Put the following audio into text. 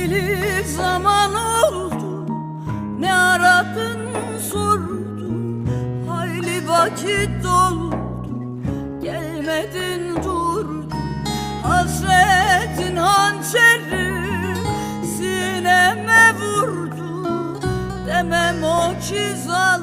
Hayli zaman oldu, ne aradın sordum. Hayli vakit doldu, gelmedin durdun. Hasretin hançeri sineme vurdu, demem o ki zaten